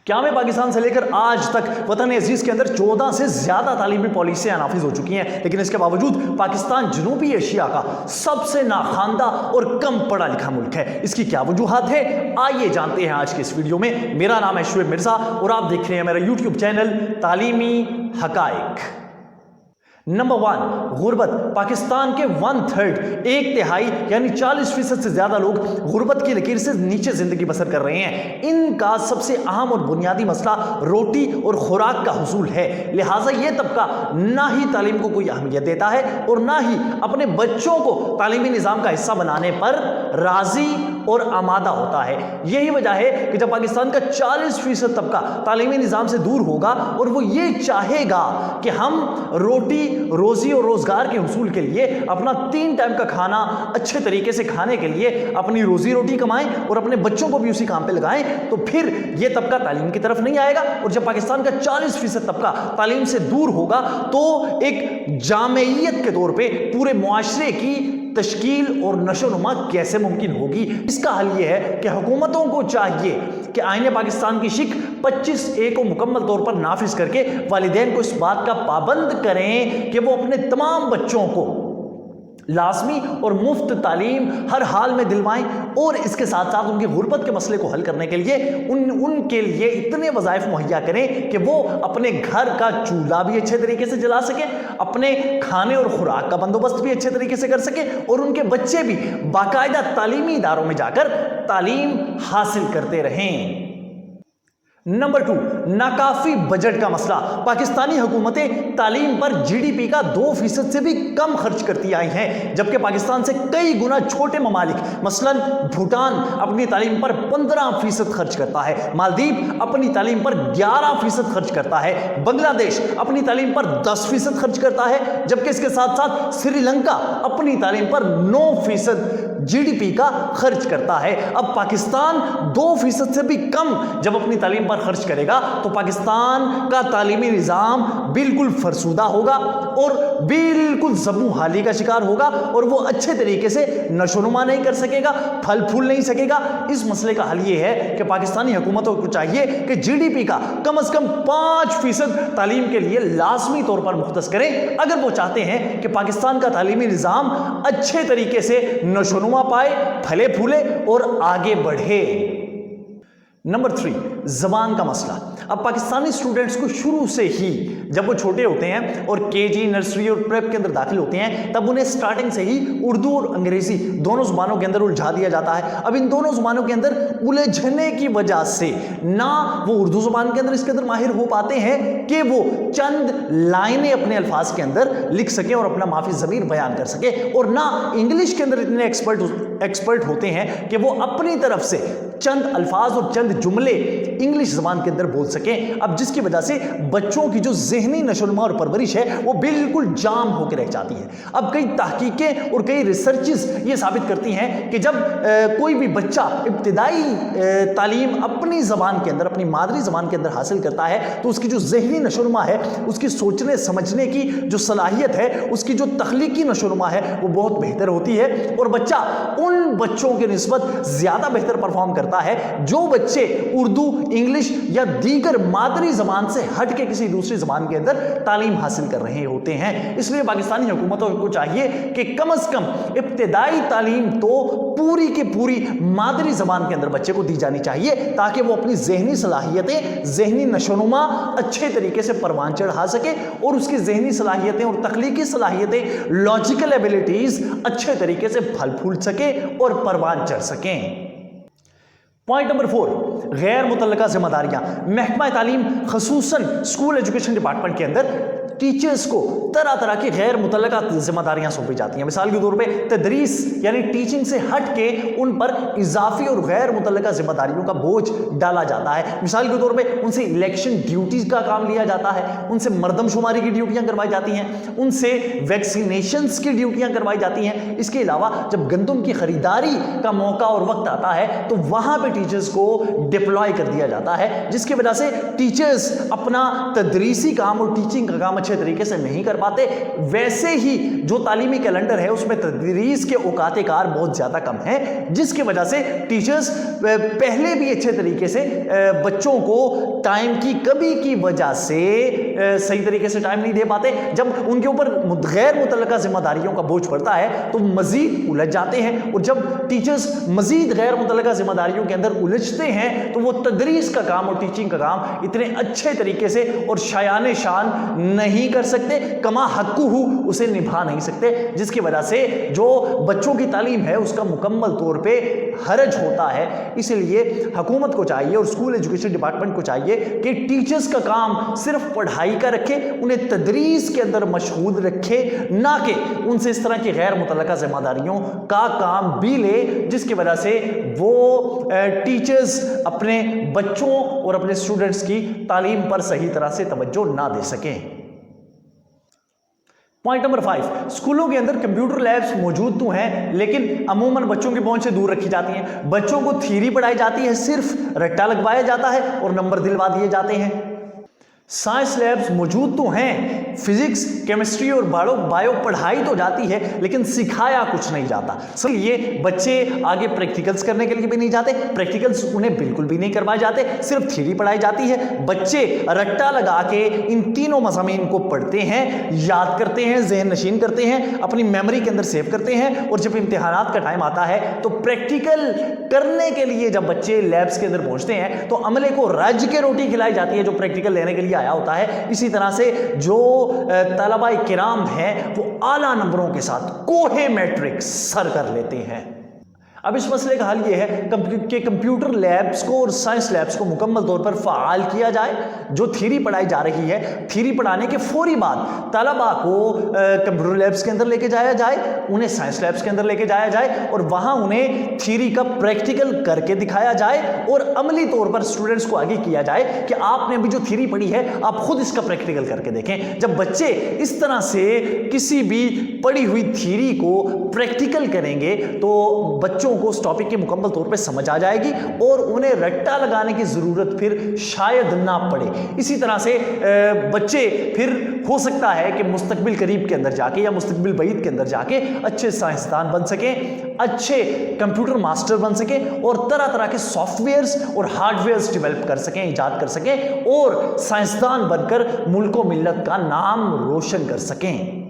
क्या में पाकिस्तान से लेकर आज तक वतन अजीज के अंदर 14 से ज्यादा तालीमी पॉलिसियां नाफिज हो चुकी हैं, लेकिन इसके बावजूद पाकिस्तान जनूबी एशिया का सबसे नाखानदा और कम पढ़ा लिखा मुल्क है। इसकी क्या वजूहात है, आइए जानते हैं आज के इस वीडियो में। मेरा नाम है शुएब मिर्जा और आप देख रहे हैं मेरा यूट्यूब चैनल तालीमी हकाइक। नंबर 1, गुर्बत। पाकिस्तान के 1/3 एक तिहाई यानी 40% से ज्यादा लोग गुर्बत की लकीर से नीचे जिंदगी बसर कर रहे हैं। इनका सबसे अहम और बुनियादी मसला रोटी और खुराक का हुसूल है। लिहाजा ये तबका ना ही तालीम को कोई अहमियत देता है और ना ही अपने बच्चों को तालीमी निज़ाम का हिस्सा बनाने पर राजी और आमादा होता है। यही वजह है कि जब पाकिस्तान का 40% तबका तालीमी निज़ाम से दूर होगा और वो ये चाहेगा कि हम रोज़ी और रोज़गार के हुसूल के लिए अपना 3 टाइम का खाना अच्छे तरीके से खाने के लिए अपनी रोज़ी रोटी कमाएं और अपने बच्चों को भी उसी काम पे लगाएं, तो फिर ये तबका तालीम की तरफ नहीं आएगा। और जब पाकिस्तान का 40% तबका तालीम से दूर होगा तो एक जामियत के तौर पे पूरे मुआशरे की तश्कील और नशोनुमा कैसे मुमकिन होगी। इसका हल यह है कि हुकूमतों को चाहिए कि आईने पाकिस्तान की शिक 25A को मुकम्मल तौर पर नाफिज करके वालिदैन को इस बात का पाबंद करें कि वो अपने तमाम बच्चों को लाजमी और मुफ्त तालीम हर हाल में दिलवाएं और इसके साथ साथ उनके गुर्बत के मसले को हल करने के लिए उनके लिए इतने वज़ाइफ मुहैया करें कि वो अपने घर का चूल्हा भी अच्छे तरीके से जला सके, अपने खाने और खुराक का बंदोबस्त भी अच्छे तरीके से कर सके और उनके बच्चे भी बाकायदा तालीमी इदारों में जाकर तालीम हासिल करते रहें। नंबर 2, नाकाफी बजट का मसला। पाकिस्तानी हुकूमतें तालीम पर GDP का 2% से भी कम खर्च करती आई हैं, जबकि पाकिस्तान से कई गुना छोटे ममालिक मसलन भूटान अपनी तालीम पर 15% खर्च करता है, मालदीव अपनी तालीम पर 11% खर्च करता है, बांग्लादेश अपनी तालीम पर 10% खर्च करता है, जबकि इसके साथ साथ श्रीलंका अपनी तालीम पर 9% GDP का खर्च करता है। अब पाकिस्तान 2% से भी कम जब अपनी तालीम पर खर्च करेगा तो पाकिस्तान का तालीमी निज़ाम बिल्कुल फरसूदा होगा और बिल्कुल ज़बू हाली का शिकार होगा और वो अच्छे तरीके से नशोनुमा नहीं कर सकेगा, फल फूल नहीं सकेगा। इस मसले का हल ये है कि पाकिस्तानी हुकूमतों को चाहिए कि GDP का कम से कम 5% तालीम के लिए लाजमी तौर पर मुख्तस करें, अगर वो चाहते हैं कि पाकिस्तान का तालीमी निज़ाम अच्छे तरीके से नशोनुमा पाए, फले फूले और आगे बढ़े। नंबर 3, ज़बान का मसला। अब पाकिस्तानी स्टूडेंट्स को शुरू से ही जब वो छोटे होते हैं और KG, नर्सरी और प्रेप के अंदर दाखिल होते हैं तब उन्हें स्टार्टिंग से ही उर्दू और अंग्रेज़ी दोनों ज़ुबानों के अंदर उलझा दिया जाता है। अब इन दोनों ज़ुबानों के अंदर उलझने की वजह से ना वो उर्दू ज़ुबान के अंदर इसके अंदर माहिर हो पाते हैं कि वो चंद लाइनें अपने अल्फाज के अंदर लिख सकें और अपना माफी ज़मीर बयान कर सके, और ना इंग्लिश के अंदर इतने एक्सपर्ट होते हैं कि वो अपनी तरफ से चंद अल्फाज और चंद जुमले इंग्लिश ज़बान के अंदर बोल सकें। अब जिसकी वजह से बच्चों की जो ज़हनी नशोनुमा और परवरिश है वो बिल्कुल जाम होकर रह जाती है। अब कई तहकीकें और कई रिसर्चेस ये साबित करती हैं कि जब कोई भी बच्चा इब्तिदाई तालीम अपनी ज़बान के अंदर, अपनी मादरी ज़बान के अंदर हासिल करता है तो उसकी जो ज़हनी नशोनुमा है, उसकी सोचने समझने की जो सलाहियत है, उसकी जो तख्लीकी नशोनुमा है वो बहुत बेहतर होती है और बच्चा उन बच्चों के निस्बत ज़्यादा बेहतर परफॉर्म करता है जो बच्चे उर्दू, इंग्लिश या दीगर मादरी ज़बान से हट के किसी दूसरी ज़बान के अंदर तालीम हासिल कर रहे होते हैं। इसलिए पाकिस्तानी हुकूमतों को चाहिए कि कम से कम इब्तिदाई तालीम तो पूरी की पूरी मादरी ज़बान के अंदर बच्चे को दी जानी चाहिए ताकि वो अपनी ज़हनी सलाहियतें, ज़हनी नशोनुमा अच्छे तरीके से परवान चढ़ा सके और उसकी ज़हनी सलाहियतें और तख्लीकी सलाहियतें, लॉजिकल एबिलिटीज़ अच्छे तरीके से फल फूल सके और परवान चढ़ सकें। पॉइंट नंबर 4, गैर मुतल्लका जिम्मेदारियां। महकमा तालीम खसूसन स्कूल एजुकेशन डिपार्टमेंट के अंदर टीचर्स को तरह तरह की गैर मुतल्लका जिम्मेदारियां सौंपी जाती हैं। मिसाल के तौर पे तदरीस यानी टीचिंग से हट के उन पर इजाफी और गैर मुतल्लका जिम्मेदारियों का बोझ डाला जाता है। मिसाल के तौर पे उनसे इलेक्शन ड्यूटीज का काम लिया जाता है, उनसे मर्दमशुमारी की ड्यूटियां करवाई जाती हैं, उनसे वैक्सीनेशंस की ड्यूटियां करवाई जाती हैं। इसके अलावा जब गंदम की खरीदारी का मौका और वक्त आता है तो वहां पे टीचर्स को डिप्लॉय कर दिया जाता है, जिसकी वजह से टीचर्स अपना तदरीसी काम और टीचिंग का काम अच्छे तरीके से नहीं कर पाते। वैसे ही जो तालीमी कैलेंडर है उसमें तदरीस के औकात कार बहुत ज़्यादा कम है, जिसकी वजह से टीचर्स पहले भी अच्छे तरीके से बच्चों को टाइम की कमी की वजह से सही तरीके से टाइम नहीं दे पाते। जब उनके ऊपर गैर मुतल्लका जिम्मेदारियों का बोझ पड़ता है तो मजीद उलझ जाते हैं, और जब टीचर्स मजीद गैर मुतल्लका जिम्मेदारियों के अंदर उलझते हैं तो वो तदरीस का काम और टीचिंग का काम इतने अच्छे तरीके से और शायान शान नहीं कर सकते, कमा हक्कू उसे निभा नहीं सकते, जिसकी वजह से जो बच्चों की तालीम है उसका मुकम्मल तौर पे हरज होता है। इसलिए हुकूमत को चाहिए और स्कूल एजुकेशन डिपार्टमेंट को चाहिए कि टीचर्स का काम सिर्फ पढ़ाई का रखे, उन्हें तदरीस के अंदर मशगूल रखे, ना कि उनसे इस तरह की गैर मुतल्लका जिम्मेदारियों का काम भी ले, जिसकी वजह से वो टीचर्स अपने बच्चों और अपने स्टूडेंट्स की तालीम पर सही तरह से तवज्जो ना दे सकें। पॉइंट नंबर 5, स्कूलों के अंदर कंप्यूटर लैब्स मौजूद तो हैं लेकिन अमूमन बच्चों की पहुंच से दूर रखी जाती हैं। बच्चों को थ्योरी पढ़ाई जाती है, सिर्फ रट्टा लगवाया जाता है और नंबर दिलवा दिए जाते हैं। साइंस लैब्स मौजूद तो हैं, फिजिक्स, केमिस्ट्री और बायो पढ़ाई तो जाती है लेकिन सिखाया कुछ नहीं जाता। इसलिए बच्चे आगे प्रैक्टिकल्स करने के लिए भी नहीं जाते, प्रैक्टिकल्स उन्हें बिल्कुल भी नहीं करवाए जाते, सिर्फ थ्योरी पढ़ाई जाती है। बच्चे रट्टा लगा के इन तीनों मज़ामीन को पढ़ते हैं, याद करते हैं, ज़हन नशीन करते हैं, अपनी मेमोरी के अंदर सेव करते हैं, और जब इम्तिहानात का टाइम आता है तो प्रैक्टिकल करने के लिए जब बच्चे लैब्स के अंदर पहुंचते हैं तो अमले को रज के रोटी खिलाई जाती है जो प्रैक्टिकल लेने के लिए आया होता है। इसी तरह से जो तलबा किराम हैं वो आला नंबरों के साथ कोहे मैट्रिक सर कर लेते हैं। अब इस मसले का हल ये है कि कंप्यूटर लैब्स को और साइंस लैब्स को मुकम्मल तौर पर फ़ाल किया जाए। जो थ्योरी पढ़ाई जा रही है, थ्योरी पढ़ाने के फौरी बाद तलबा को कंप्यूटर लैब्स के अंदर लेके जाया जाए, उन्हें साइंस लैब्स के अंदर लेके जाया जाए और वहाँ उन्हें थ्योरी का प्रैक्टिकल करके दिखाया जाए और अमली तौर पर स्टूडेंट्स को आगे किया जाए कि आपने अभी जो थ्योरी पढ़ी है आप खुद इसका प्रैक्टिकल करके देखें। जब बच्चे इस तरह से किसी भी पढ़ी हुई थ्योरी को प्रैक्टिकल करेंगे तो बच्चों को उस टॉपिक की मुकम्मल तौर पे समझ आ जाएगी और उन्हें रट्टा लगाने की ज़रूरत फिर शायद ना पड़े। इसी तरह से बच्चे फिर हो सकता है कि मुस्तकबिल करीब के अंदर जाके या मुस्तकबिल बईद के अंदर जाके अच्छे साइंसदान बन सकें, अच्छे कंप्यूटर मास्टर बन सकें और तरह तरह के सॉफ्टवेयर्स और हार्डवेयर्स डेवलप कर सकें, ईजाद कर सकें और साइंसदान बनकर मुल्क व मिल्लत का नाम रोशन कर सकें।